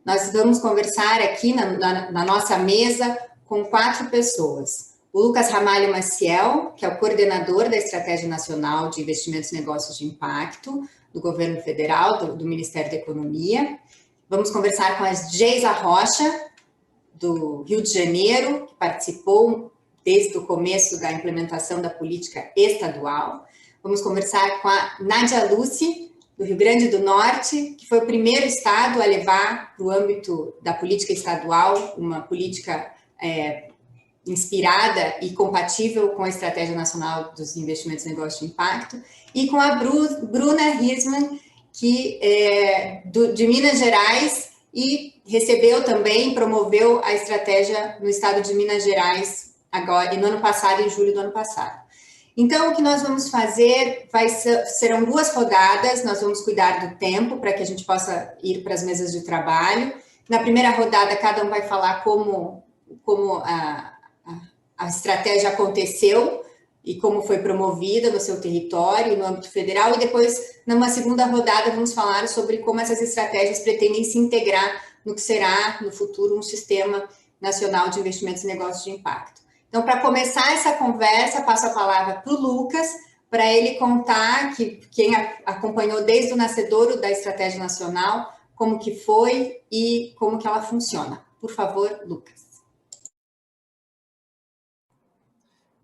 Nós vamos conversar aqui na nossa mesa com 4 pessoas. O Lucas Ramalho Maciel, que é o coordenador da Estratégia Nacional de Investimentos e Negócios de Impacto do Governo Federal, do Ministério da Economia. Vamos conversar com a Geisa Rocha, do Rio de Janeiro, que participou desde o começo da implementação da política estadual. Vamos conversar com a Nádia Luce, do Rio Grande do Norte, que foi o primeiro estado a levar para o âmbito da política estadual uma política inspirada e compatível com a Estratégia Nacional dos Investimentos e Negócios de Impacto, e com a Bruna Hirschman, que é de Minas Gerais, e recebeu também, promoveu a estratégia no estado de Minas Gerais, agora, no ano passado, em julho do ano passado. Então, o que nós vamos fazer serão 2 rodadas, nós vamos cuidar do tempo para que a gente possa ir para as mesas de trabalho. Na primeira rodada, cada um vai falar como a estratégia aconteceu e como foi promovida no seu território, no âmbito federal, e depois, numa segunda rodada, vamos falar sobre como essas estratégias pretendem se integrar no que será, no futuro, um sistema nacional de investimentos e negócios de impacto. Então, para começar essa conversa, passo a palavra para o Lucas, para ele contar, quem acompanhou desde o nascedouro da Estratégia Nacional, como que foi e como que ela funciona. Por favor, Lucas.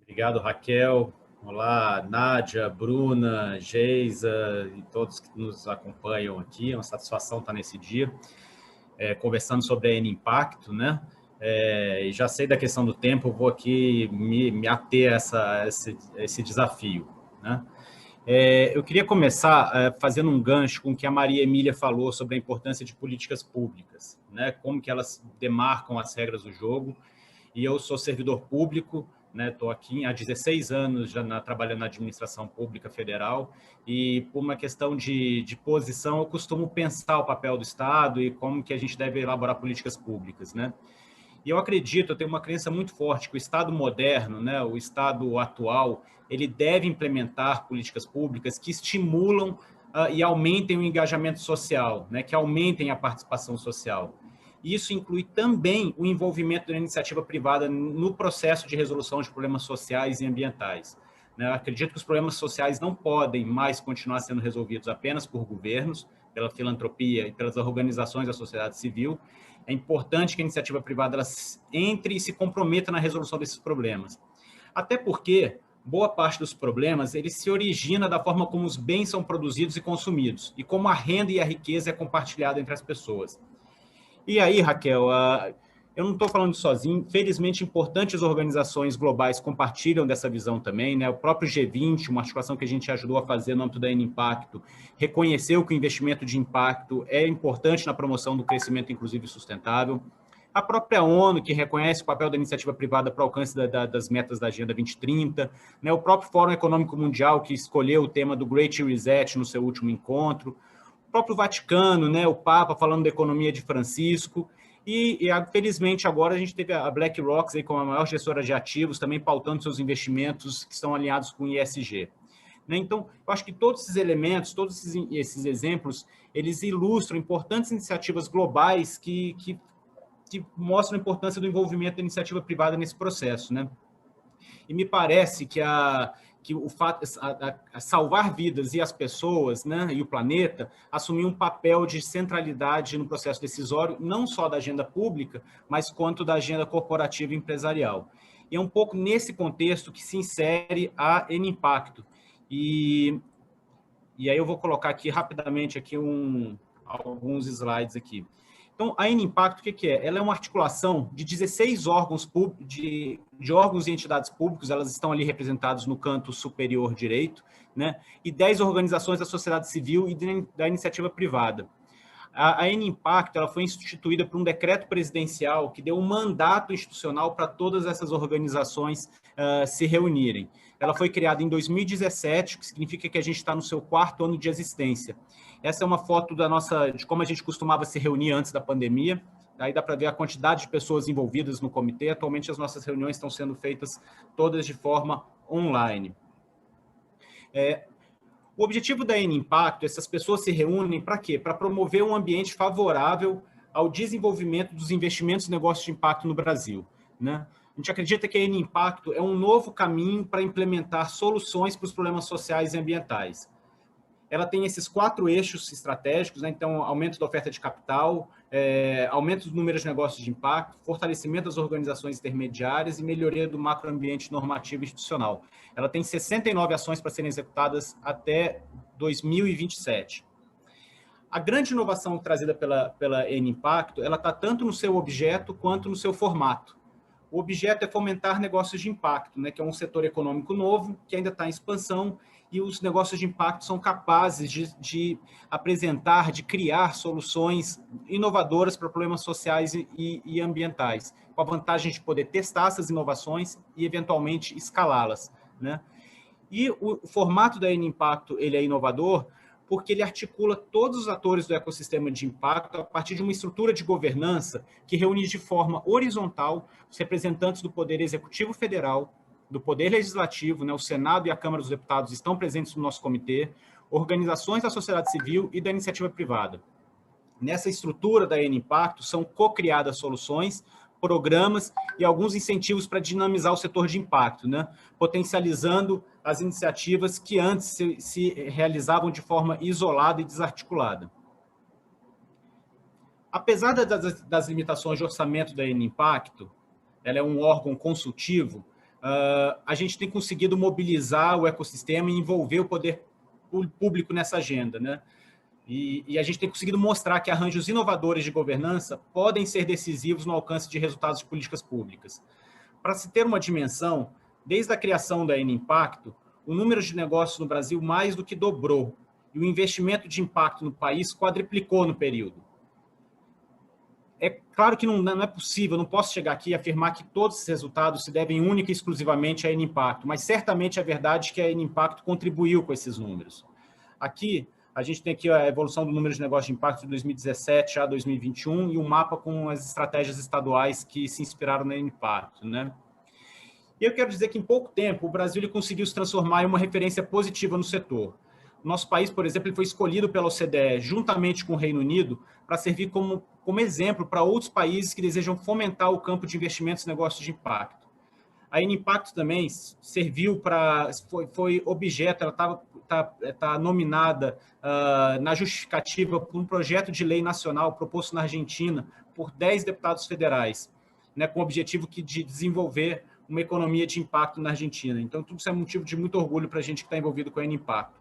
Obrigado, Raquel. Olá, Nádia, Bruna, Geisa e todos que nos acompanham aqui. É uma satisfação estar nesse dia, conversando sobre a N-Impacto, né? E já sei da questão do tempo, vou aqui me ater a esse desafio, né? Eu queria começar fazendo um gancho com o que a Maria Emília falou sobre a importância de políticas públicas, né? Como que elas demarcam as regras do jogo. E eu sou servidor público, estou aqui há 16 anos já trabalhando na administração pública federal, e por uma questão de posição, eu costumo pensar o papel do Estado e como que a gente deve elaborar políticas públicas, né? E eu acredito, eu tenho uma crença muito forte que o Estado moderno, né, o Estado atual, ele deve implementar políticas públicas que estimulam e aumentem o engajamento social, né, que aumentem a participação social. Isso inclui também o envolvimento da iniciativa privada no processo de resolução de problemas sociais e ambientais. Eu acredito que os problemas sociais não podem mais continuar sendo resolvidos apenas por governos, pela filantropia e pelas organizações da sociedade civil. É importante que a iniciativa privada ela entre e se comprometa na resolução desses problemas. Até porque boa parte dos problemas ele se origina da forma como os bens são produzidos e consumidos, e como a renda e a riqueza é compartilhada entre as pessoas. E aí, Raquel, eu não estou falando sozinho, felizmente importantes organizações globais compartilham dessa visão também, né? O próprio G20, uma articulação que a gente ajudou a fazer no âmbito da N-Impacto, reconheceu que o investimento de impacto é importante na promoção do crescimento inclusivo e sustentável. A própria ONU, que reconhece o papel da iniciativa privada para o alcance das metas da Agenda 2030, né? O próprio Fórum Econômico Mundial, que escolheu o tema do Great Reset no seu último encontro, o próprio Vaticano, né? O Papa falando da economia de Francisco, e felizmente agora a gente teve a BlackRock aí como a maior gestora de ativos, também pautando seus investimentos que estão alinhados com o ISG. Então, eu acho que todos esses elementos, todos esses exemplos, eles ilustram importantes iniciativas globais que mostram a importância do envolvimento da iniciativa privada nesse processo, né? E me parece que o fato a salvar vidas e as pessoas, né, e o planeta, assumir um papel de centralidade no processo decisório, não só da agenda pública, mas quanto da agenda corporativa e empresarial. E é um pouco nesse contexto que se insere a N-Impacto. E aí eu vou colocar aqui rapidamente aqui alguns slides aqui. Então, a N-Impacto, o que é? Ela é uma articulação de 16 órgãos de órgãos e entidades públicos, elas estão ali representadas no canto superior direito, né? E 10 organizações da sociedade civil e da iniciativa privada. A N-Impacto ela foi instituída por um decreto presidencial que deu um mandato institucional para todas essas organizações se reunirem. Ela foi criada em 2017, que significa que a gente está no seu 4º ano de existência. Essa é uma foto de como a gente costumava se reunir antes da pandemia. Aí dá para ver a quantidade de pessoas envolvidas no comitê. Atualmente as nossas reuniões estão sendo feitas todas de forma online. O objetivo da N-Impacto, essas pessoas se reúnem para quê? Para promover um ambiente favorável ao desenvolvimento dos investimentos e negócios de impacto no Brasil, né? A gente acredita que a Eni Impacto é um novo caminho para implementar soluções para os problemas sociais e ambientais. Ela tem esses 4 eixos estratégicos, né? Então, aumento da oferta de capital, aumento do número de negócios de impacto, fortalecimento das organizações intermediárias e melhoria do macroambiente normativo e institucional. Ela tem 69 ações para serem executadas até 2027. A grande inovação trazida pela Eni Impacto, ela está tanto no seu objeto quanto no seu formato. O objeto é fomentar negócios de impacto, né, que é um setor econômico novo, que ainda está em expansão, e os negócios de impacto são capazes de apresentar, de criar soluções inovadoras para problemas sociais e ambientais, com a vantagem de poder testar essas inovações e, eventualmente, escalá-las, né? E o formato da Eni Impacto, ele é inovador, porque ele articula todos os atores do ecossistema de impacto a partir de uma estrutura de governança que reúne de forma horizontal os representantes do Poder Executivo Federal, do Poder Legislativo, né, o Senado e a Câmara dos Deputados estão presentes no nosso comitê, organizações da sociedade civil e da iniciativa privada. Nessa estrutura da Eni Impacto são co-criadas soluções, programas e alguns incentivos para dinamizar o setor de impacto, né? Potencializando as iniciativas que antes se realizavam de forma isolada e desarticulada. Apesar das limitações de orçamento da Eni Impacto, ela é um órgão consultivo, a gente tem conseguido mobilizar o ecossistema e envolver o poder público nessa agenda, né? E a gente tem conseguido mostrar que arranjos inovadores de governança podem ser decisivos no alcance de resultados de políticas públicas. Para se ter uma dimensão, desde a criação da Eni Impacto, o número de negócios no Brasil mais do que dobrou, e o investimento de impacto no país quadriplicou no período. É claro que não é possível, não posso chegar aqui e afirmar que todos esses resultados se devem única e exclusivamente à Eni Impacto, mas certamente é verdade que a Eni Impacto contribuiu com esses números. Aqui, a gente tem aqui a evolução do número de negócios de impacto de 2017 a 2021 e um mapa com as estratégias estaduais que se inspiraram na Eni Impacto, né? E eu quero dizer que, em pouco tempo, o Brasil ele conseguiu se transformar em uma referência positiva no setor. O nosso país, por exemplo, ele foi escolhido pela OCDE, juntamente com o Reino Unido, para servir como exemplo para outros países que desejam fomentar o campo de investimentos e negócios de impacto. A Eni Impacto também serviu para... foi objeto, ela está nominada na justificativa por um projeto de lei nacional proposto na Argentina por 10 deputados federais, né, com o objetivo de desenvolver uma economia de impacto na Argentina. Então, tudo isso é motivo de muito orgulho para a gente que está envolvido com a Eni Impacto.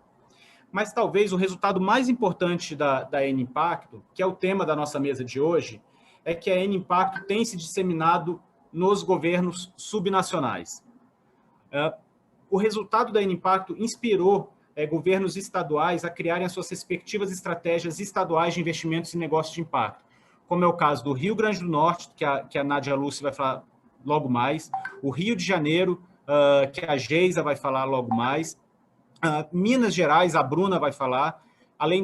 Mas talvez o resultado mais importante da Eni Impacto, que é o tema da nossa mesa de hoje, é que a Eni Impacto tem se disseminado nos governos subnacionais. O resultado da Eni Impacto inspirou governos estaduais a criarem as suas respectivas estratégias estaduais de investimentos e negócios de impacto, como é o caso do Rio Grande do Norte, que a Nádia Lúcia vai falar logo mais, o Rio de Janeiro, que a Geisa vai falar logo mais, Minas Gerais, a Bruna vai falar, além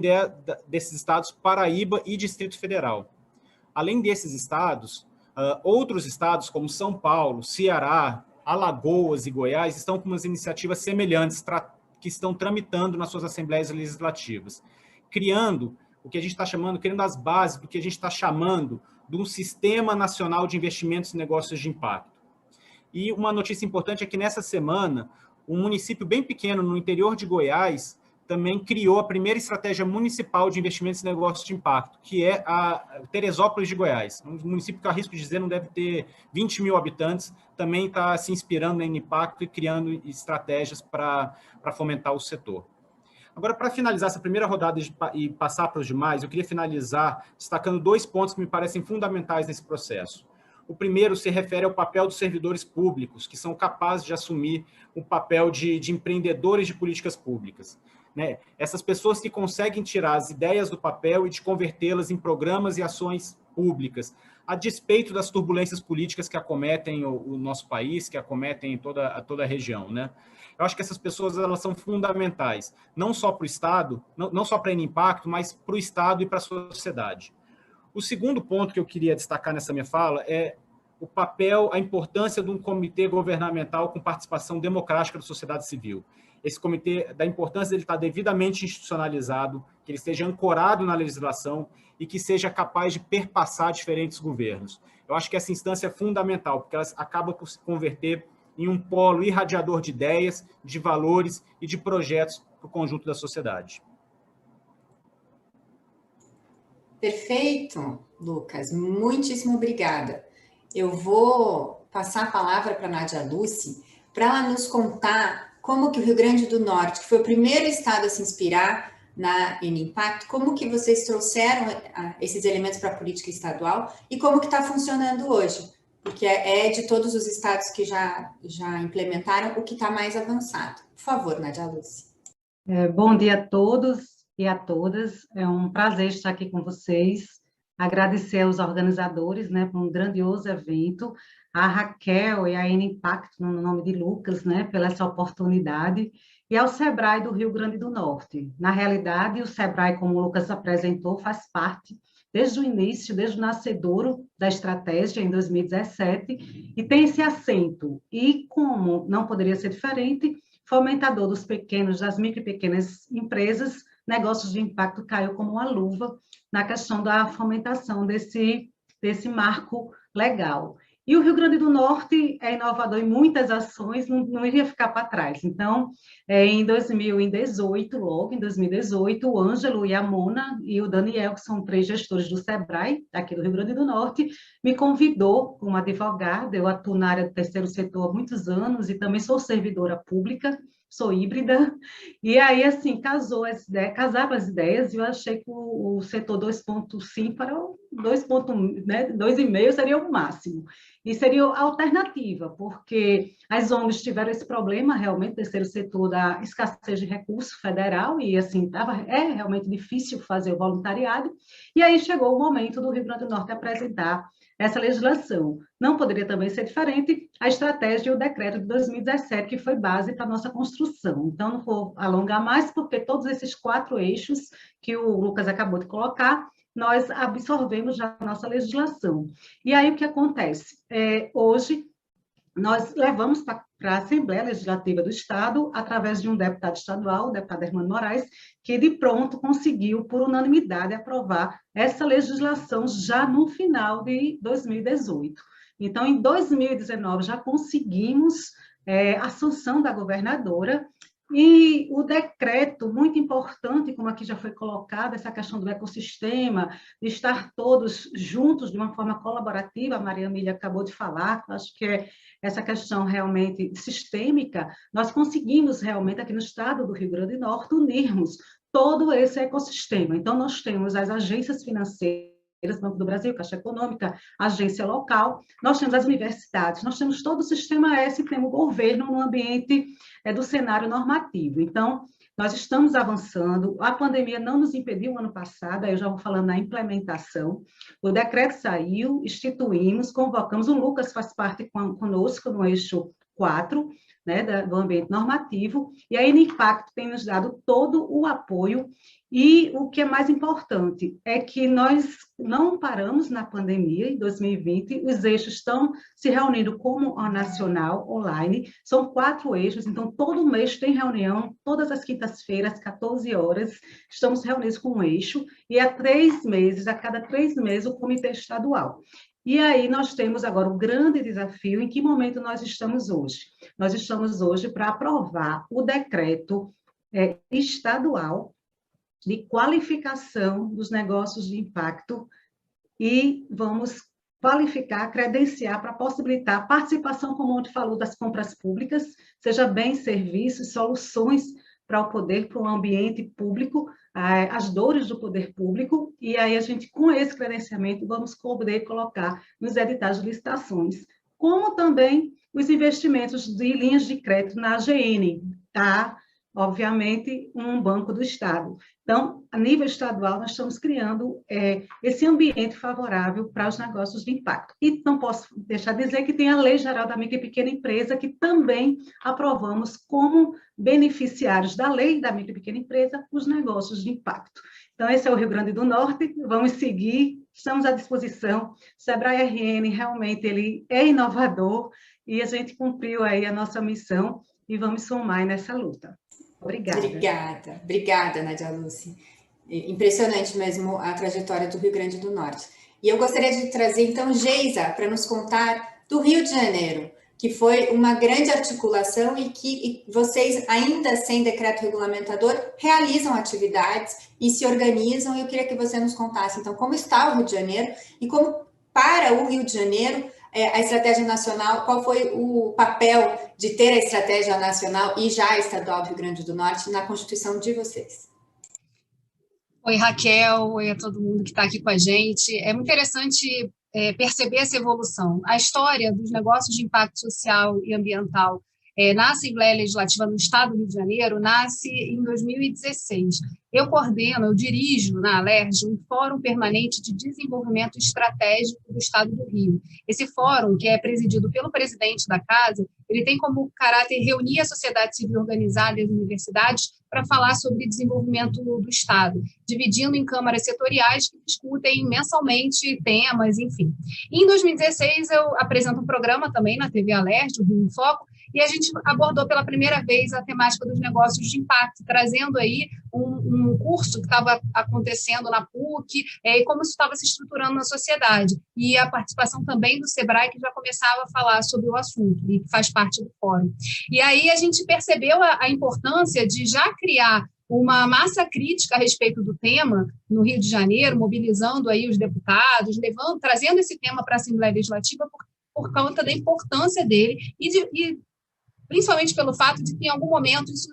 desses estados, Paraíba e Distrito Federal. Além desses estados, outros estados como São Paulo, Ceará, Alagoas e Goiás estão com umas iniciativas semelhantes que estão tramitando nas suas assembleias legislativas, criando o que a gente está chamando, criando as bases do que a gente está chamando de um Sistema Nacional de Investimentos e Negócios de Impacto. E uma notícia importante é que nessa semana, um município bem pequeno no interior de Goiás também criou a primeira estratégia municipal de investimentos e negócios de impacto, que é a Teresópolis de Goiás. Um município que, eu arrisco dizer, não deve ter 20 mil habitantes, também está se inspirando na Eni Impacto e criando estratégias para fomentar o setor. Agora, para finalizar essa primeira rodada e passar para os demais, eu queria finalizar destacando 2 pontos que me parecem fundamentais nesse processo. O primeiro se refere ao papel dos servidores públicos, que são capazes de assumir o papel de empreendedores de políticas públicas, né? Essas pessoas que conseguem tirar as ideias do papel e de convertê-las em programas e ações públicas, a despeito das turbulências políticas que acometem o nosso país, que acometem toda a região, né? Eu acho que essas pessoas elas são fundamentais, não só para o Estado, não só para a Eni Impacto, mas para o Estado e para a sociedade. O segundo ponto que eu queria destacar nessa minha fala é o papel, a importância de um comitê governamental com participação democrática da sociedade civil. Esse comitê, da importância dele estar devidamente institucionalizado, que ele esteja ancorado na legislação e que seja capaz de perpassar diferentes governos. Eu acho que essa instância é fundamental, porque ela acaba por se converter em um polo irradiador de ideias, de valores e de projetos para o conjunto da sociedade. Perfeito, Lucas. Muitíssimo obrigada. Eu vou passar a palavra para a Nádia Lucy, para ela nos contar como que o Rio Grande do Norte, que foi o primeiro estado a se inspirar na Impacto, como que vocês trouxeram esses elementos para a política estadual e como que está funcionando hoje, porque é de todos os estados que já implementaram o que está mais avançado. Por favor, Nádia Lucy. Bom dia a todos e a todas. É um prazer estar aqui com vocês. Agradecer aos organizadores, né, por um grandioso evento, a Raquel e a Impacto, no nome de Lucas, né, pela essa oportunidade, e ao SEBRAE do Rio Grande do Norte. Na realidade, o SEBRAE, como o Lucas apresentou, faz parte desde o início, desde o nascedouro da estratégia, em 2017, e tem esse assento. E, como não poderia ser diferente, fomentador dos pequenos, das micro e pequenas empresas, negócios de impacto caiu como uma luva na questão da fomentação desse marco legal. E o Rio Grande do Norte é inovador em muitas ações, não iria ficar para trás. Então, em 2018, logo em 2018, o Ângelo e a Mona e o Daniel, que são 3 gestores do SEBRAE, aqui do Rio Grande do Norte, me convidou como advogada. Eu atuo na área do terceiro setor há muitos anos e também sou servidora pública, sou híbrida, e aí, assim, casaram as ideias, e eu achei que o setor 2.5 para o 2.1, né, 2,5 seria o máximo, e seria a alternativa, porque as ONGs tiveram esse problema, realmente, terceiro setor, da escassez de recurso federal, e, assim, é realmente difícil fazer o voluntariado, e aí chegou o momento do Rio Grande do Norte apresentar essa legislação. Não poderia também ser diferente a estratégia e o decreto de 2017, que foi base para a nossa construção. Então, não vou alongar mais, porque todos esses 4 eixos que o Lucas acabou de colocar, nós absorvemos já a nossa legislação. E aí, o que acontece? Hoje, nós levamos para a Assembleia Legislativa do Estado, através de um deputado estadual, o deputado Hermano Moraes, que de pronto conseguiu, por unanimidade, aprovar essa legislação já no final de 2018. Então, em 2019, já conseguimos a sanção da governadora, e o decreto, muito importante, como aqui já foi colocado, essa questão do ecossistema, de estar todos juntos de uma forma colaborativa, a Maria Emília acabou de falar, acho que essa questão realmente sistêmica, nós conseguimos realmente, aqui no estado do Rio Grande do Norte, unirmos todo esse ecossistema. Então, nós temos as agências financeiras, Banco do Brasil, Caixa Econômica, agência local, nós temos as universidades, nós temos todo o sistema S e temos o governo no ambiente do cenário normativo. Então, nós estamos avançando, a pandemia não nos impediu ano passado, aí eu já vou falando na implementação, o decreto saiu, instituímos, convocamos, o Lucas faz parte conosco no eixo 4, né, do ambiente normativo, e a Impacto tem nos dado todo o apoio, e o que é mais importante é que nós não paramos na pandemia, em 2020, os eixos estão se reunindo como a nacional, online, são 4 eixos, então todo mês tem reunião, todas as quintas-feiras, 14 horas, estamos reunidos com um eixo, e há 3 meses, a cada 3 meses, o comitê estadual. E aí nós temos agora o grande desafio, em que momento nós estamos hoje? Nós estamos hoje para aprovar o decreto estadual de qualificação dos negócios de impacto e vamos qualificar, credenciar para possibilitar a participação, como a gente falou, das compras públicas, seja bem serviços, soluções para o poder, para o ambiente público, as dores do poder público, e aí a gente, com esse credenciamento, vamos poder colocar nos editais de licitações, como também os investimentos de linhas de crédito na AGN, tá? Obviamente, um banco do Estado. Então, a nível estadual, nós estamos criando esse ambiente favorável para os negócios de impacto. E não posso deixar de dizer que tem a Lei Geral da Micro e Pequena Empresa, que também aprovamos como beneficiários da Lei da Micro e Pequena Empresa os negócios de impacto. Então, esse é o Rio Grande do Norte, vamos seguir estamos à disposição. O Sebrae RN realmente ele é inovador e a gente cumpriu aí a nossa missão e vamos somar nessa luta. Obrigada. Obrigada, Nadia Lúcia. Impressionante mesmo a trajetória do Rio Grande do Norte. E eu gostaria de trazer, então, Geisa, para nos contar do Rio de Janeiro, que foi uma grande articulação e que vocês, ainda sem decreto regulamentador, realizam atividades e se organizam. E eu queria que você nos contasse, então, como está o Rio de Janeiro e como, para o Rio de Janeiro, a estratégia nacional, qual foi o papel de ter a estratégia nacional e já estadual do Rio Grande do Norte na constituição de vocês? Oi, Raquel, oi a todo mundo que está aqui com a gente. É muito interessante perceber essa evolução. A história dos negócios de impacto social e ambiental na Assembleia Legislativa no Estado do Rio de Janeiro nasce em 2016. Eu dirijo na Alerj um Fórum Permanente de Desenvolvimento Estratégico do Estado do Rio. Esse fórum, que é presidido pelo presidente da casa, ele tem como caráter reunir a sociedade civil organizada e as universidades para falar sobre desenvolvimento do Estado, dividindo em câmaras setoriais que discutem mensalmente temas, enfim. E em 2016, eu apresento um programa também na TV Alerj, o Rio em Foco, e a gente abordou pela primeira vez a temática dos negócios de impacto, trazendo aí um curso que estava acontecendo na PUC, e como isso estava se estruturando na sociedade, e a participação também do Sebrae, que já começava a falar sobre o assunto, e que faz parte do fórum. E aí a gente percebeu a importância de já criar uma massa crítica a respeito do tema no Rio de Janeiro, mobilizando aí os deputados, trazendo esse tema para a Assembleia Legislativa por conta da importância dele e principalmente pelo fato de que em algum momento isso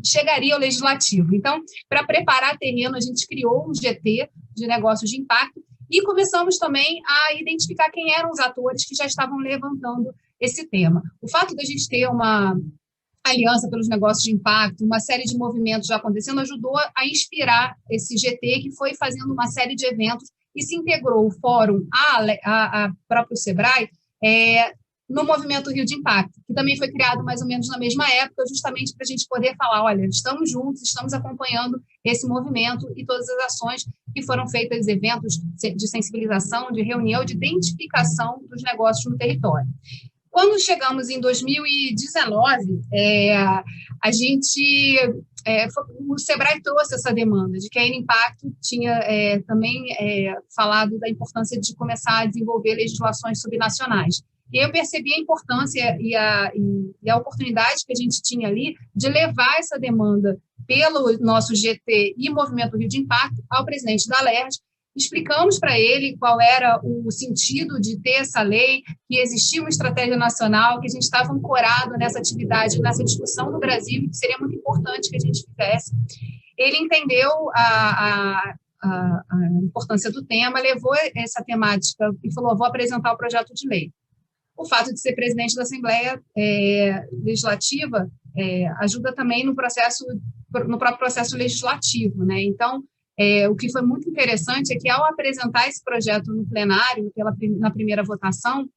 chegaria ao Legislativo. Então, para preparar terreno, a gente criou um GT de negócios de impacto e começamos também a identificar quem eram os atores que já estavam levantando esse tema. O fato da gente ter uma aliança pelos negócios de impacto, uma série de movimentos já acontecendo, ajudou a inspirar esse GT, que foi fazendo uma série de eventos e se integrou o fórum a próprio Sebrae no movimento Rio de Impacto, que também foi criado mais ou menos na mesma época, justamente para a gente poder falar, olha, estamos juntos, estamos acompanhando esse movimento e todas as ações que foram feitas, eventos de sensibilização, de reunião, de identificação dos negócios no território. Quando chegamos em 2019, o Sebrae trouxe essa demanda de que a Impacto tinha também falado da importância de começar a desenvolver legislações subnacionais. E eu percebi a importância e a oportunidade que a gente tinha ali de levar essa demanda pelo nosso GT e Movimento Rio de Impacto ao presidente da Alerj. Explicamos para ele qual era o sentido de ter essa lei, que existia uma estratégia nacional, que a gente estava ancorado nessa atividade, nessa discussão no Brasil, e que seria muito importante que a gente fizesse. Ele entendeu a importância do tema, levou essa temática e falou, vou apresentar o projeto de lei. O fato de ser presidente da Assembleia Legislativa ajuda também no próprio processo legislativo, né? Então, o que foi muito interessante é que, ao apresentar esse projeto no plenário, na primeira votação,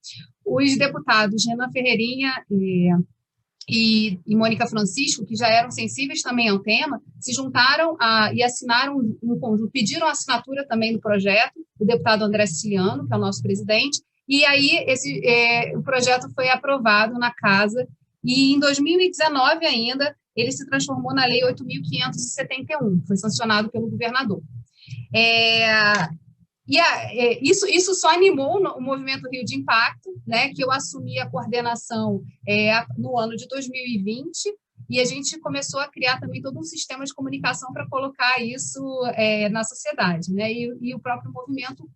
os deputados Renan Ferreirinha e Mônica Francisco, que já eram sensíveis também ao tema, se juntaram e assinaram um conjunto, pediram a assinatura também do projeto, o deputado André Siciliano, que é o nosso presidente, e aí o projeto foi aprovado na casa, e em 2019 ainda, ele se transformou na Lei 8.571, foi sancionado pelo governador. Isso só animou o Movimento Rio de Impacto, né, que eu assumi a coordenação no ano de 2020, e a gente começou a criar também todo um sistema de comunicação para colocar isso na sociedade, né, e o próprio movimento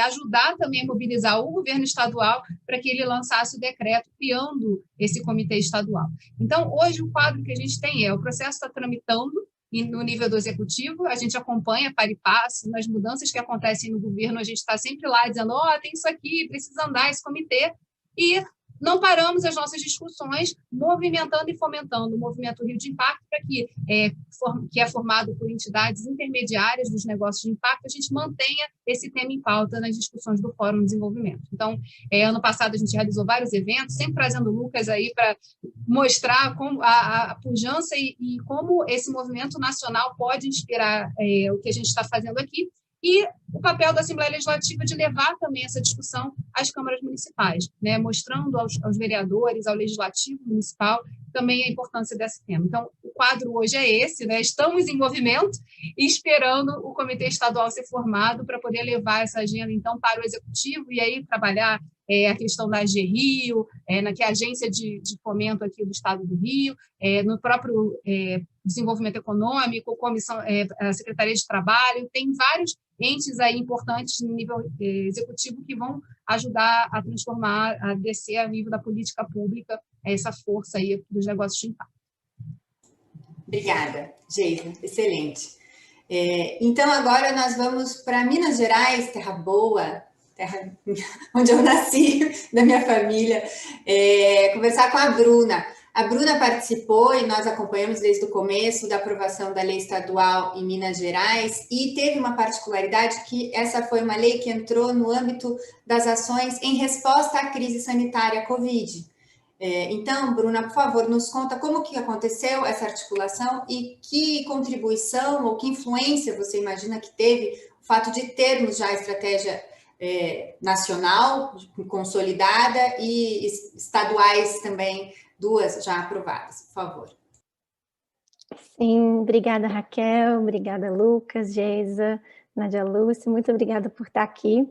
ajudar também a mobilizar o governo estadual para que ele lançasse o decreto criando esse comitê estadual. Então, hoje, o quadro que a gente tem o processo está tramitando no nível do executivo, a gente acompanha para e passo, nas mudanças que acontecem no governo, a gente está sempre lá dizendo, tem isso aqui, precisa andar esse comitê, e não paramos as nossas discussões, movimentando e fomentando o Movimento Rio de Impacto para que é formado por entidades intermediárias dos negócios de impacto, a gente mantenha esse tema em pauta nas discussões do Fórum de Desenvolvimento. Então, ano passado a gente realizou vários eventos, sempre trazendo o Lucas aí para mostrar como a pujança e como esse movimento nacional pode inspirar o que a gente está fazendo aqui. e o papel da Assembleia Legislativa de levar também essa discussão às câmaras municipais, né, mostrando aos vereadores, ao Legislativo Municipal, também a importância desse tema. Então, o quadro hoje é esse, né? Estamos em movimento e esperando o Comitê Estadual ser formado para poder levar essa agenda, então, para o Executivo e aí trabalhar a questão da AG Rio, que é a agência de fomento aqui do Estado do Rio, no próprio desenvolvimento econômico, a Secretaria de Trabalho, tem vários entes aí importantes no nível executivo que vão ajudar a transformar, a descer a nível da política pública essa força aí dos negócios de impacto. Obrigada, Geisa, excelente. Então, agora nós vamos para Minas Gerais, terra boa, terra onde eu nasci, da minha família, conversar com a Bruna. A Bruna participou e nós acompanhamos desde o começo da aprovação da lei estadual em Minas Gerais e teve uma particularidade que essa foi uma lei que entrou no âmbito das ações em resposta à crise sanitária Covid. Então, Bruna, por favor, nos conta como que aconteceu essa articulação e que contribuição ou que influência você imagina que teve o fato de termos já a estratégia nacional consolidada e estaduais também, 2 já aprovadas, por favor. Sim, obrigada Raquel, obrigada Lucas, Geisa, Nádia Lúcia, muito obrigada por estar aqui.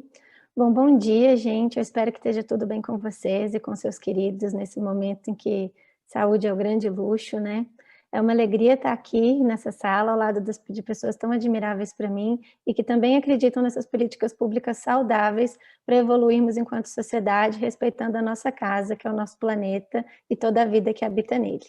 Bom dia, gente, eu espero que esteja tudo bem com vocês e com seus queridos nesse momento em que saúde é o grande luxo, né? É uma alegria estar aqui nessa sala ao lado de pessoas tão admiráveis para mim e que também acreditam nessas políticas públicas saudáveis para evoluirmos enquanto sociedade, respeitando a nossa casa, que é o nosso planeta e toda a vida que habita nele.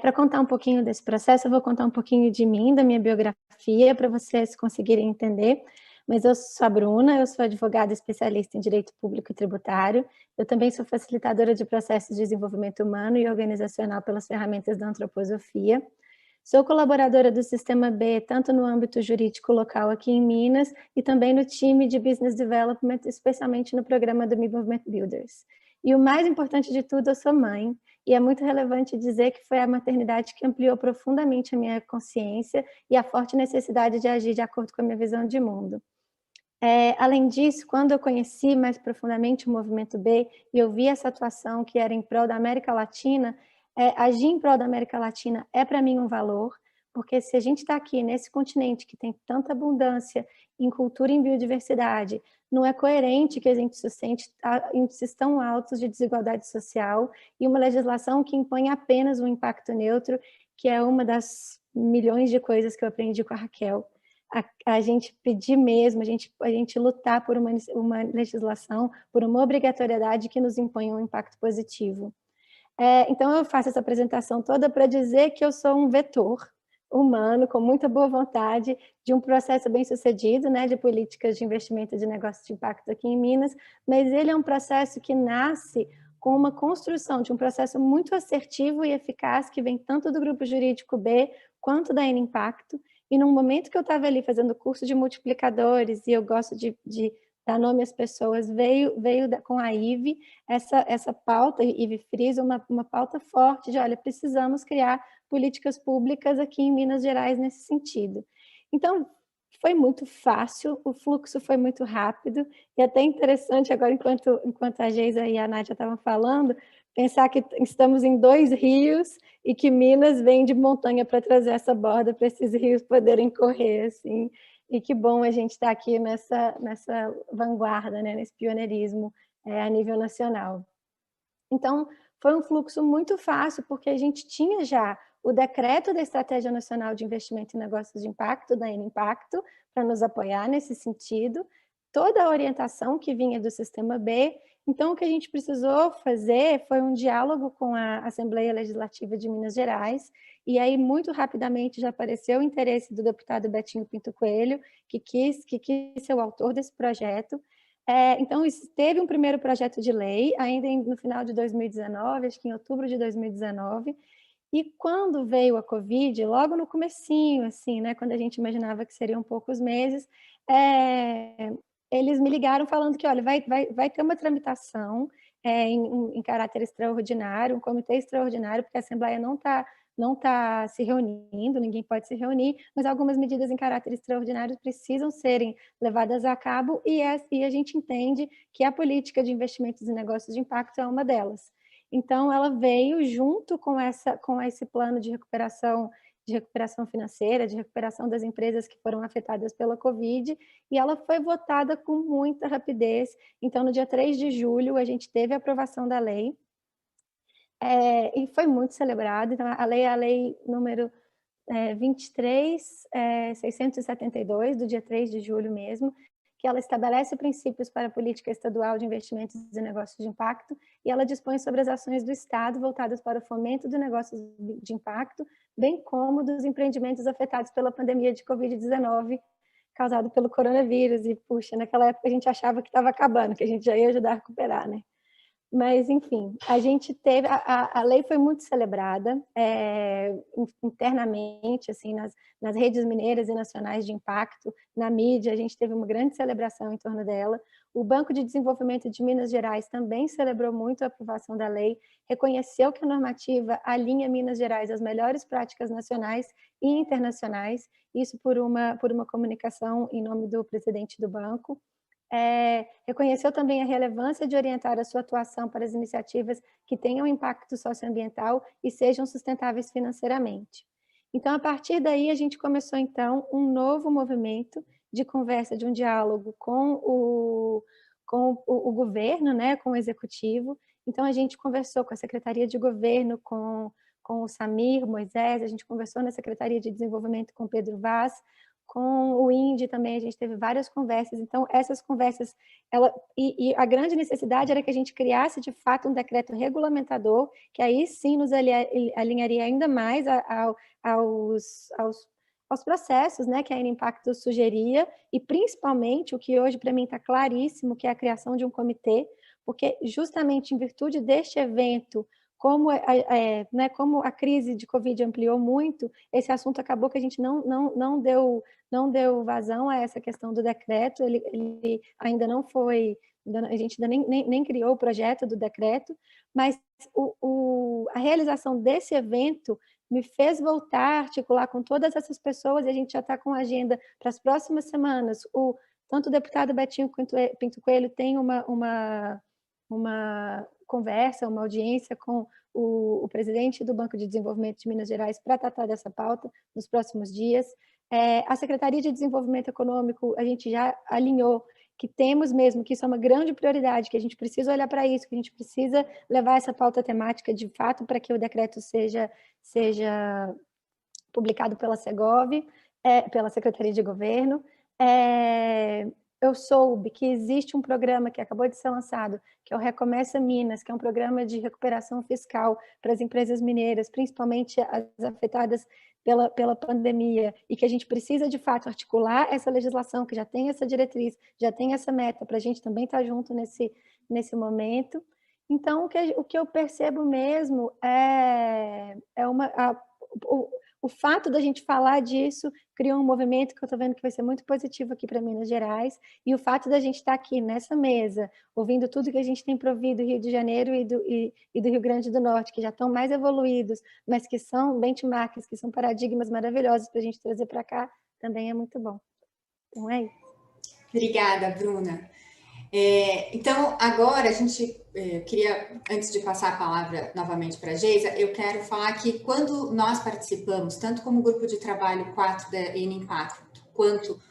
Para contar um pouquinho desse processo, eu vou contar um pouquinho de mim, da minha biografia, para vocês conseguirem entender. Mas eu sou a Bruna, eu sou advogada especialista em Direito Público e Tributário. Eu também sou facilitadora de processos de desenvolvimento humano e organizacional pelas ferramentas da antroposofia. Sou colaboradora do Sistema B, tanto no âmbito jurídico local aqui em Minas, e também no time de Business Development, especialmente no programa do Me Movement Builders. E o mais importante de tudo, eu sou mãe, e é muito relevante dizer que foi a maternidade que ampliou profundamente a minha consciência e a forte necessidade de agir de acordo com a minha visão de mundo. Além disso, quando eu conheci mais profundamente o Movimento B e eu vi essa atuação que era em prol da América Latina, agir em prol da América Latina é para mim um valor, porque se a gente está aqui nesse continente que tem tanta abundância em cultura e em biodiversidade, não é coerente que a gente sustente índices tão altos de desigualdade social e uma legislação que impõe apenas um impacto neutro, que é uma das milhões de coisas que eu aprendi com a Raquel. A gente pedir mesmo, a gente lutar por uma legislação, por uma obrigatoriedade que nos impõe um impacto positivo. Então, eu faço essa apresentação toda para dizer que eu sou um vetor humano, com muita boa vontade, de um processo bem sucedido, né, de políticas de investimento de negócios de impacto aqui em Minas, mas ele é um processo que nasce com uma construção de um processo muito assertivo e eficaz, que vem tanto do Grupo Jurídico B, quanto da N Impacto. E num momento que eu estava ali fazendo curso de multiplicadores, e eu gosto de dar nome às pessoas, veio com a IVE essa pauta, IVE Frisa, uma pauta forte de, olha, precisamos criar políticas públicas aqui em Minas Gerais nesse sentido. Então, foi muito fácil, o fluxo foi muito rápido, e até interessante agora, enquanto a Geisa e a Nádia estavam falando, pensar que estamos em 2 rios e que Minas vem de montanha para trazer essa borda para esses rios poderem correr, assim. E que bom a gente estar aqui nessa vanguarda, né, nesse pioneirismo a nível nacional. Então, foi um fluxo muito fácil, porque a gente tinha já o decreto da Estratégia Nacional de Investimento em Negócios de Impacto, da N Impacto, para nos apoiar nesse sentido, toda a orientação que vinha do Sistema B. Então, o que a gente precisou fazer foi um diálogo com a Assembleia Legislativa de Minas Gerais, e aí, muito rapidamente, já apareceu o interesse do deputado Betinho Pinto Coelho, que quis ser o autor desse projeto. Então, teve um primeiro projeto de lei, ainda no final de 2019, acho que em outubro de 2019, e quando veio a Covid, logo no comecinho, assim, né, quando a gente imaginava que seriam poucos meses, eles me ligaram falando que, olha, vai ter uma tramitação em caráter extraordinário, um comitê extraordinário, porque a Assembleia não não está se reunindo, ninguém pode se reunir, mas algumas medidas em caráter extraordinário precisam serem levadas a cabo e a gente entende que a política de investimentos e negócios de impacto é uma delas. Então, ela veio junto com esse plano de recuperação financeira, de recuperação das empresas que foram afetadas pela Covid, e ela foi votada com muita rapidez. Então, no dia 3 de julho, a gente teve a aprovação da lei, e foi muito celebrado. Então, a lei é a lei número 23.672, do dia 3 de julho mesmo, que ela estabelece princípios para a política estadual de investimentos e negócios de impacto, e ela dispõe sobre as ações do Estado voltadas para o fomento de negócios de impacto, bem como dos empreendimentos afetados pela pandemia de Covid-19, causado pelo coronavírus. E, puxa, naquela época a gente achava que estava acabando, que a gente já ia ajudar a recuperar, né? Mas, enfim, a gente teve... A lei foi muito celebrada internamente, assim, nas redes mineiras e nacionais de impacto, na mídia, a gente teve uma grande celebração em torno dela. O Banco de Desenvolvimento de Minas Gerais também celebrou muito a aprovação da lei, reconheceu que a normativa alinha Minas Gerais às melhores práticas nacionais e internacionais, isso por uma comunicação em nome do presidente do banco. Reconheceu também a relevância de orientar a sua atuação para as iniciativas que tenham impacto socioambiental e sejam sustentáveis financeiramente. Então, a partir daí, a gente começou, então, um novo movimento de conversa, de um diálogo com o governo, né, com o executivo. Então, a gente conversou com a Secretaria de Governo, com o Samir Moisés, a gente conversou na Secretaria de Desenvolvimento com Pedro Vaz, com o INDE também a gente teve várias conversas. Então, essas conversas, e a grande necessidade era que a gente criasse, de fato, um decreto regulamentador, que aí sim nos alinharia ainda mais aos processos, né, que a Impacto sugeria, e principalmente, o que hoje para mim está claríssimo, que é a criação de um comitê, porque justamente em virtude deste evento, como a crise de Covid ampliou muito, esse assunto acabou que a gente não deu vazão a essa questão do decreto, ele ainda não foi, a gente ainda nem criou o projeto do decreto, mas a realização desse evento me fez voltar a articular com todas essas pessoas, e a gente já está com a agenda para as próximas semanas. Tanto o deputado Betinho Pinto Coelho tem uma conversa, uma audiência com o presidente do Banco de Desenvolvimento de Minas Gerais para tratar dessa pauta nos próximos dias. A Secretaria de Desenvolvimento Econômico, a gente já alinhou que temos mesmo, que isso é uma grande prioridade, que a gente precisa olhar para isso, que a gente precisa levar essa pauta temática de fato para que o decreto seja publicado pela Segov, pela Secretaria de Governo. Eu soube que existe um programa que acabou de ser lançado, que é o Recomeça Minas, que é um programa de recuperação fiscal para as empresas mineiras, principalmente as afetadas pela pandemia, e que a gente precisa, de fato, articular essa legislação, que já tem essa diretriz, já tem essa meta, para a gente também estar junto nesse momento. Então, o que eu percebo mesmo o fato da gente falar disso criou um movimento que eu estou vendo que vai ser muito positivo aqui para Minas Gerais, e o fato da gente estar aqui nessa mesa, ouvindo tudo que a gente tem provido do Rio de Janeiro e do Rio Grande do Norte, que já estão mais evoluídos, mas que são benchmarks, que são paradigmas maravilhosos para a gente trazer para cá, também é muito bom. Então é isso. Obrigada, Bruna. Então, agora a gente queria, antes de passar a palavra novamente para a Geisa, eu quero falar que quando nós participamos, tanto como grupo de trabalho 4 da Impacto, quanto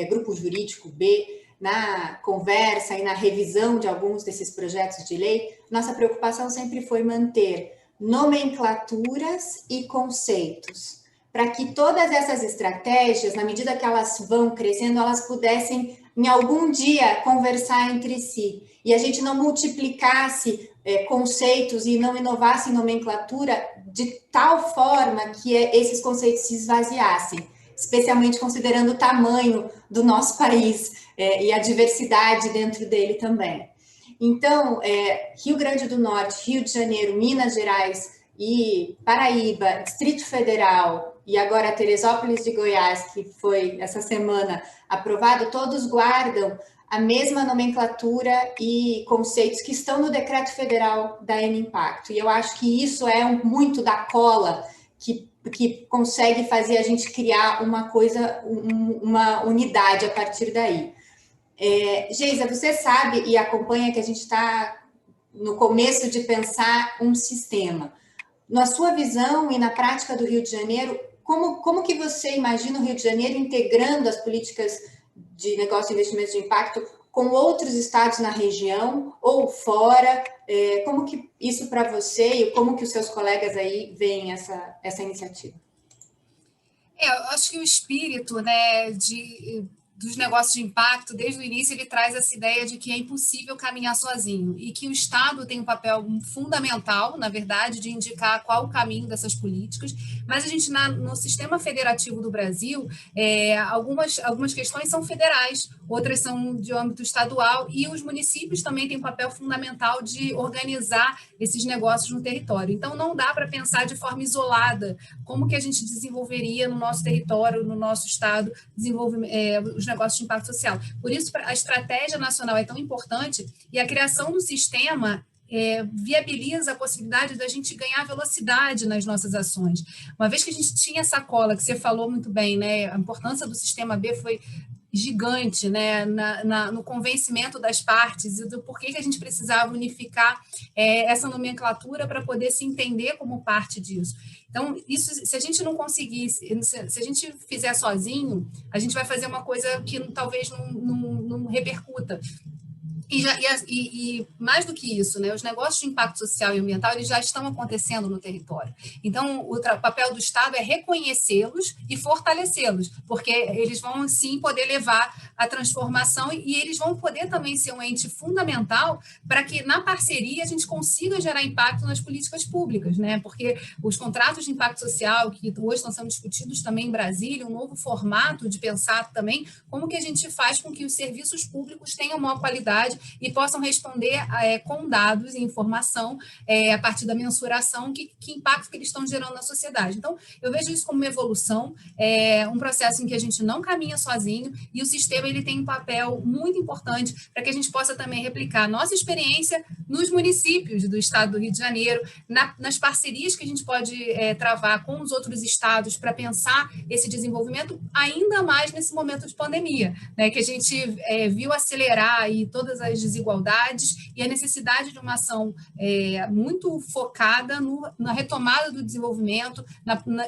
grupo jurídico B, na conversa e na revisão de alguns desses projetos de lei, nossa preocupação sempre foi manter nomenclaturas e conceitos, para que todas essas estratégias, na medida que elas vão crescendo, elas pudessem em algum dia conversar entre si, e a gente não multiplicasse conceitos e não inovasse em nomenclatura de tal forma que esses conceitos se esvaziassem, especialmente considerando o tamanho do nosso país e a diversidade dentro dele também. Então, Rio Grande do Norte, Rio de Janeiro, Minas Gerais e Paraíba, Distrito Federal, e agora Teresópolis de Goiás, que foi essa semana aprovado, todos guardam a mesma nomenclatura e conceitos que estão no decreto federal da Impacto. E eu acho que isso é muito da cola que consegue fazer a gente criar uma coisa, uma unidade a partir daí. Geisa, você sabe e acompanha que a gente está no começo de pensar um sistema. Na sua visão e na prática do Rio de Janeiro, como que você imagina o Rio de Janeiro integrando as políticas de negócio e investimentos de impacto com outros estados na região ou fora? Como que isso para você e como que os seus colegas aí veem essa iniciativa? Eu acho que o espírito, né, dos negócios de impacto, desde o início, ele traz essa ideia de que é impossível caminhar sozinho e que o Estado tem um papel fundamental, na verdade, de indicar qual o caminho dessas políticas, mas a gente, no sistema federativo do Brasil, algumas questões são federais, outras são de âmbito estadual, e os municípios também têm um papel fundamental de organizar esses negócios no território. Então, não dá para pensar de forma isolada como que a gente desenvolveria no nosso território, no nosso estado, os negócios de impacto social. Por isso, a estratégia nacional é tão importante e a criação do sistema viabiliza a possibilidade da gente ganhar velocidade nas nossas ações. Uma vez que a gente tinha essa cola, que você falou muito bem, né, a importância do sistema B foi gigante, né, no convencimento das partes e do porquê que a gente precisava unificar essa nomenclatura para poder se entender como parte disso. Então, isso, se a gente não conseguir, se a gente fizer sozinho, a gente vai fazer uma coisa que talvez não repercuta. E mais do que isso, né, os negócios de impacto social e ambiental eles já estão acontecendo no território. Então, o papel do Estado é reconhecê-los e fortalecê-los, porque eles vão, sim, poder levar a transformação e eles vão poder também ser um ente fundamental para que, na parceria, a gente consiga gerar impacto nas políticas públicas, né? Porque os contratos de impacto social, que hoje estão sendo discutidos também em Brasília, um novo formato de pensar também como que a gente faz com que os serviços públicos tenham maior qualidade e possam responder com dados e informação a partir da mensuração que impacto que eles estão gerando na sociedade. Então, eu vejo isso como uma evolução, um processo em que a gente não caminha sozinho e o sistema ele tem um papel muito importante para que a gente possa também replicar a nossa experiência nos municípios do estado do Rio de Janeiro, nas parcerias que a gente pode travar com os outros estados para pensar esse desenvolvimento, ainda mais nesse momento de pandemia, né, que a gente viu acelerar aí todas as desigualdades e a necessidade de uma ação muito focada na retomada do desenvolvimento,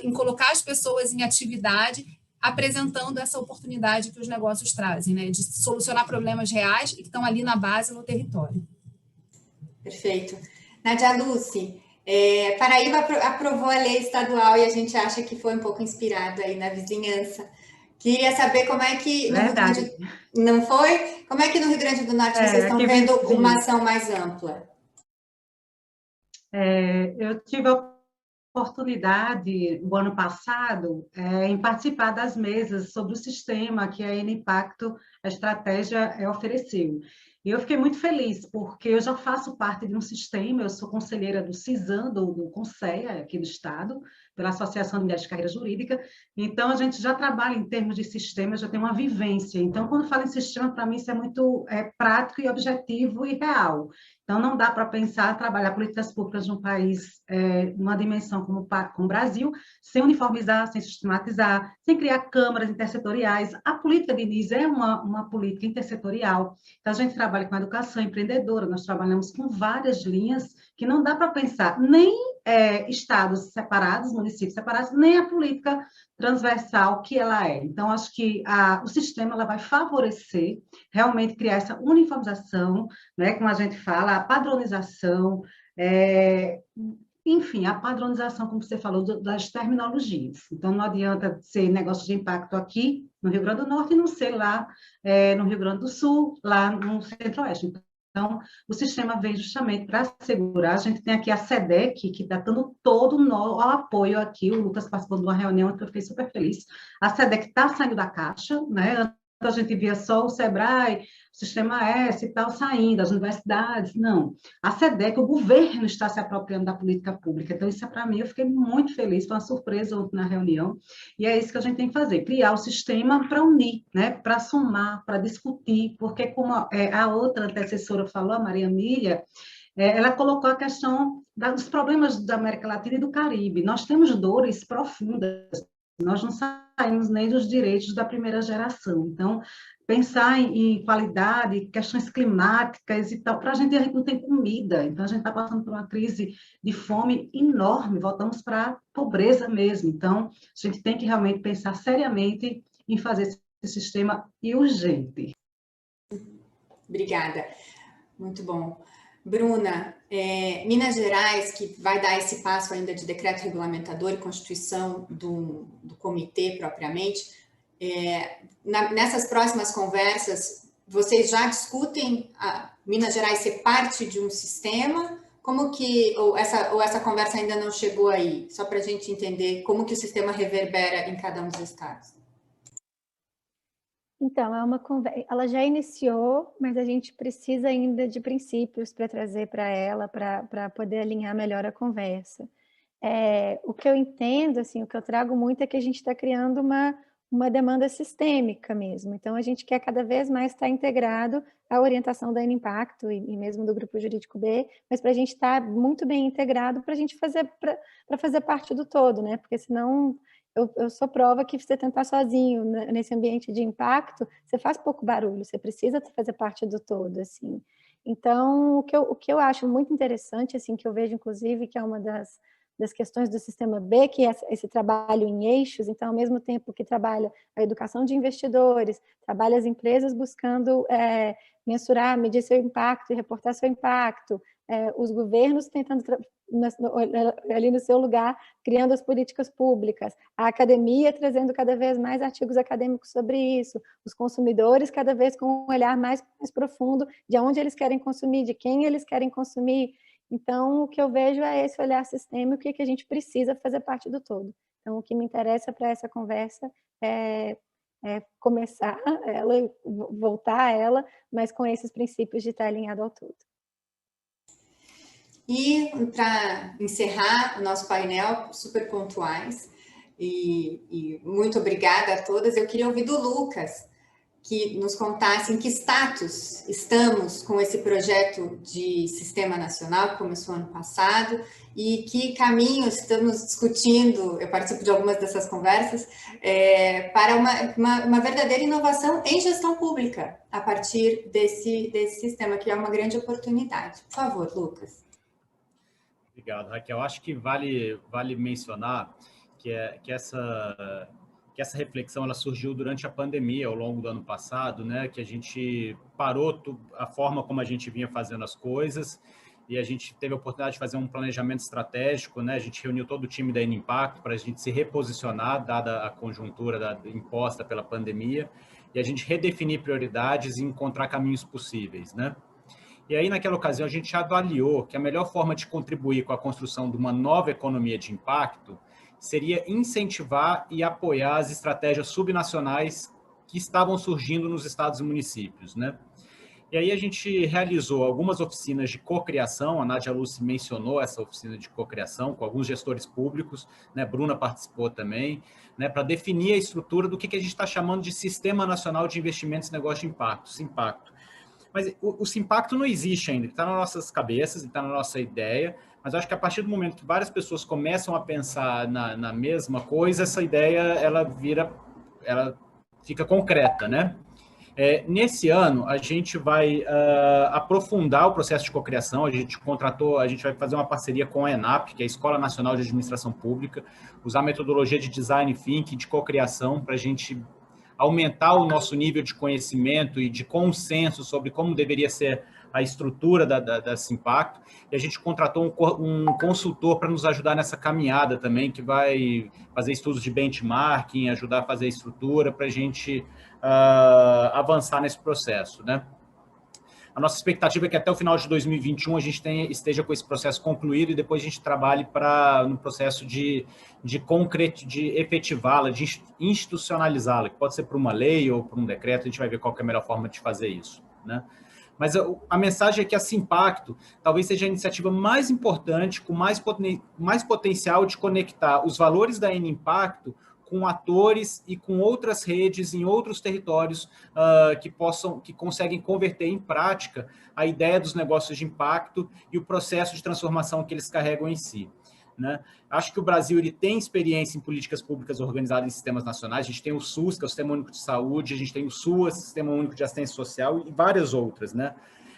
em colocar as pessoas em atividade, apresentando essa oportunidade que os negócios trazem, né, de solucionar problemas reais e que estão ali na base, no território. Perfeito. Nádia Lúcia, Paraíba aprovou a lei estadual e a gente acha que foi um pouco inspirado aí na vizinhança. Queria saber como é que no Rio Grande, não foi? Como é que no Rio Grande do Norte vocês estão vendo uma ação mais ampla? Eu tive a oportunidade, o ano passado, em participar das mesas sobre o sistema que a N-Impacto, a estratégia, ofereceu. E eu fiquei muito feliz, porque eu já faço parte de um sistema, eu sou conselheira do CISAM, do CONSEA, aqui do Estado, pela Associação de Mulheres de Carreira Jurídica, então a gente já trabalha em termos de sistema, já tem uma vivência. Então, quando falo em sistema, para mim isso é muito prático e objetivo e real. Então, não dá para pensar, trabalhar políticas públicas de um país, numa dimensão como o Brasil, sem uniformizar, sem sistematizar, sem criar câmaras intersetoriais. A política de NIS é uma política intersetorial. Então, a gente trabalha com a educação empreendedora, nós trabalhamos com várias linhas que não dá para pensar nem estados separados, municípios separados, nem a política transversal que ela é. Então, acho que o sistema ela vai favorecer realmente criar essa uniformização, né, como a gente fala, a padronização, enfim, a padronização, como você falou, das terminologias. Então, não adianta ser negócio de impacto aqui no Rio Grande do Norte e não ser lá no Rio Grande do Sul, lá no Centro-Oeste. Então, o sistema vem justamente para assegurar. A gente tem aqui a SEDEC, que está dando todo o apoio aqui. O Lucas participou de uma reunião que eu fiquei super feliz. A SEDEC está saindo da caixa, né? A gente via só o SEBRAE, o Sistema S e tal, saindo, as universidades, não. A SEDEC, o governo está se apropriando da política pública, então isso para mim, eu fiquei muito feliz, foi uma surpresa ontem na reunião, e é isso que a gente tem que fazer, criar o sistema para unir, né, para somar, para discutir, porque como a outra antecessora falou, a Maria Emília, ela colocou a questão dos problemas da América Latina e do Caribe. Nós temos dores profundas, nós não saímos nem dos direitos da primeira geração. Então, pensar em qualidade, questões climáticas e tal, para a gente não tem comida, então a gente está passando por uma crise de fome enorme, voltamos para a pobreza mesmo. Então, a gente tem que realmente pensar seriamente em fazer esse sistema e urgente. Obrigada, muito bom. Bruna, Minas Gerais, que vai dar esse passo ainda de decreto regulamentador e constituição do comitê propriamente, nessas próximas conversas, vocês já discutem a Minas Gerais ser parte de um sistema? Como que, ou essa conversa ainda não chegou aí? Só para a gente entender como que o sistema reverbera em cada um dos estados. Então, ela já iniciou, mas a gente precisa ainda de princípios para trazer para ela, para poder alinhar melhor a conversa. O que eu entendo, assim, o que eu trago muito é que a gente está criando uma demanda sistêmica mesmo. Então, a gente quer cada vez mais estar integrado à orientação da Impacto e mesmo do Grupo Jurídico B, mas para a gente estar muito bem integrado para a gente fazer parte do todo, né? Porque senão eu sou prova que você tentar sozinho nesse ambiente de impacto, você faz pouco barulho, você precisa fazer parte do todo, assim. Então, o que eu acho muito interessante, assim, que eu vejo, inclusive, que é uma das questões do sistema B, que é esse trabalho em eixos, então, ao mesmo tempo que trabalha a educação de investidores, trabalha as empresas buscando mensurar, medir seu impacto e reportar seu impacto, os governos tentando ali no seu lugar, criando as políticas públicas, a academia trazendo cada vez mais artigos acadêmicos sobre isso, os consumidores cada vez com um olhar mais profundo de onde eles querem consumir, de quem eles querem consumir. Então, o que eu vejo é esse olhar sistêmico e que a gente precisa fazer parte do todo. Então, o que me interessa para essa conversa é começar ela, voltar a ela, mas com esses princípios de estar alinhado ao todo. E para encerrar o nosso painel, super pontuais, e muito obrigada a todas, eu queria ouvir do Lucas, que nos contasse em que status estamos com esse projeto de Sistema Nacional, que começou ano passado, e que caminhos estamos discutindo, eu participo de algumas dessas conversas, para uma verdadeira inovação em gestão pública, a partir desse sistema, que é uma grande oportunidade. Por favor, Lucas. Obrigado, Raquel. Acho que vale mencionar que essa reflexão ela surgiu durante a pandemia, ao longo do ano passado, né? Que a gente parou a forma como a gente vinha fazendo as coisas e a gente teve a oportunidade de fazer um planejamento estratégico, né? A gente reuniu todo o time da Inimpacto para a gente se reposicionar, dada a conjuntura imposta pela pandemia, e a gente redefinir prioridades e encontrar caminhos possíveis, né? E aí, naquela ocasião, a gente avaliou que a melhor forma de contribuir com a construção de uma nova economia de impacto seria incentivar e apoiar as estratégias subnacionais que estavam surgindo nos estados e municípios, né? E aí a gente realizou algumas oficinas de cocriação, a Nádia Lucy mencionou essa oficina de cocriação com alguns gestores públicos, né? Bruna participou também, né? Para definir a estrutura do que a gente está chamando de Sistema Nacional de Investimentos e Negócios de Impacto, Simpacto. Mas o Simpacto não existe ainda, está nas nossas cabeças, está na nossa ideia, mas acho que a partir do momento que várias pessoas começam a pensar na mesma coisa, essa ideia ela fica concreta, né? Nesse ano, a gente vai aprofundar o processo de cocriação, a gente vai fazer uma parceria com a ENAP, que é a Escola Nacional de Administração Pública, usar a metodologia de Design Thinking, de cocriação, para a gente aumentar o nosso nível de conhecimento e de consenso sobre como deveria ser a estrutura da Simpacto, e a gente contratou um consultor para nos ajudar nessa caminhada também, que vai fazer estudos de benchmarking, ajudar a fazer a estrutura para a gente avançar nesse processo, né? A nossa expectativa é que até o final de 2021 a gente esteja com esse processo concluído e depois a gente trabalhe no processo de efetivá-la, de institucionalizá-la, que pode ser por uma lei ou por um decreto, a gente vai ver qual que é a melhor forma de fazer isso, né? Mas a mensagem é que a Simpacto talvez seja a iniciativa mais importante, com mais potencial de conectar os valores da Inimpacto com atores e com outras redes em outros territórios que conseguem converter em prática a ideia dos negócios de impacto e o processo de transformação que eles carregam em si. Né? Acho que o Brasil ele tem experiência em políticas públicas organizadas em sistemas nacionais. A gente tem o SUS, que é o Sistema Único de Saúde, a gente tem o SUAS, Sistema Único de Assistência Social, e várias outras, né?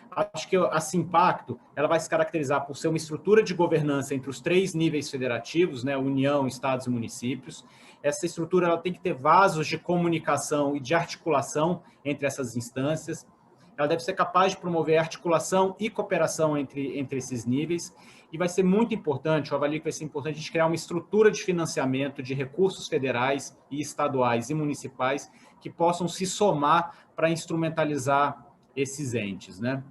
Acho que a Simpacto ela vai se caracterizar por ser uma estrutura de governança entre os 3 níveis federativos, né, União, Estados e municípios. Essa estrutura ela tem que ter vasos de comunicação e de articulação entre essas instâncias. Ela deve ser capaz de promover articulação e cooperação entre esses níveis. E vai ser muito importante, eu avalio que vai ser importante a gente criar uma estrutura de financiamento de recursos federais e estaduais e municipais que possam se somar para instrumentalizar esses entes, né?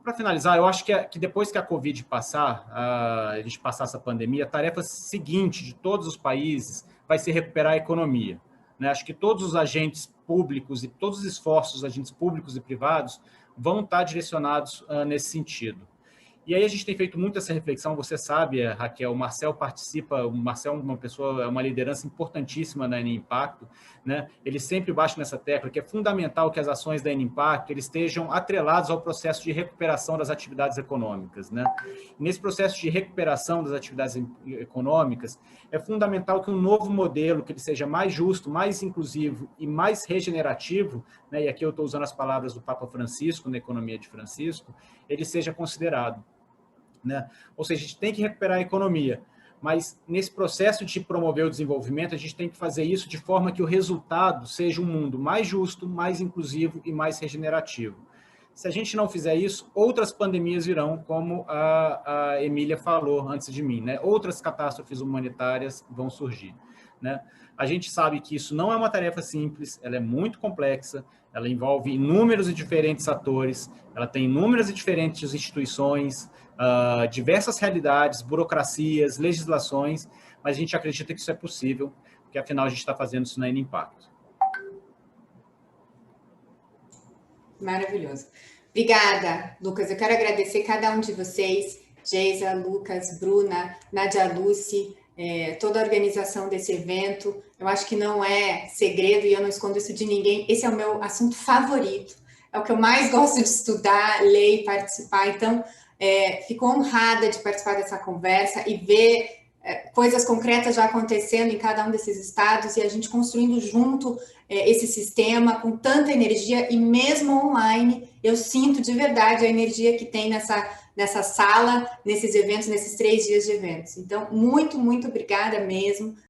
Para finalizar, eu acho que depois que a Covid passar, a gente passar essa pandemia, a tarefa seguinte de todos os países vai ser recuperar a economia, né? Acho que todos os agentes públicos e todos os esforços dos agentes públicos e privados vão estar direcionados nesse sentido. E aí a gente tem feito muito essa reflexão, você sabe, Raquel, o Marcel participa, o Marcel é uma liderança importantíssima na Eni Impacto, né? Ele sempre bate nessa tecla que é fundamental que as ações da Eni Impacto eles estejam atreladas ao processo de recuperação das atividades econômicas, né? E nesse processo de recuperação das atividades econômicas, é fundamental que um novo modelo, que ele seja mais justo, mais inclusivo e mais regenerativo, né? E aqui eu estou usando as palavras do Papa Francisco, na Economia de Francisco, ele seja considerado. Né? Ou seja, a gente tem que recuperar a economia, mas nesse processo de promover o desenvolvimento, a gente tem que fazer isso de forma que o resultado seja um mundo mais justo, mais inclusivo e mais regenerativo. Se a gente não fizer isso, outras pandemias virão, como a Emília falou antes de mim, né? Outras catástrofes humanitárias vão surgir. Né? A gente sabe que isso não é uma tarefa simples, ela é muito complexa, ela envolve inúmeros e diferentes atores, ela tem inúmeras e diferentes instituições, diversas realidades, burocracias, legislações, mas a gente acredita que isso é possível, porque afinal a gente está fazendo isso na Eni Impacto. Maravilhoso. Obrigada, Lucas. Eu quero agradecer cada um de vocês, Geisa, Lucas, Bruna, Nadia Lucy, toda a organização desse evento. Eu acho que não é segredo e eu não escondo isso de ninguém. Esse é o meu assunto favorito. É o que eu mais gosto de estudar, ler e participar. Então, fico honrada de participar dessa conversa e ver coisas concretas já acontecendo em cada um desses estados e a gente construindo junto esse sistema com tanta energia e mesmo online, eu sinto de verdade a energia que tem nessa sala, nesses eventos, nesses 3 dias de eventos. Então, muito, muito obrigada mesmo.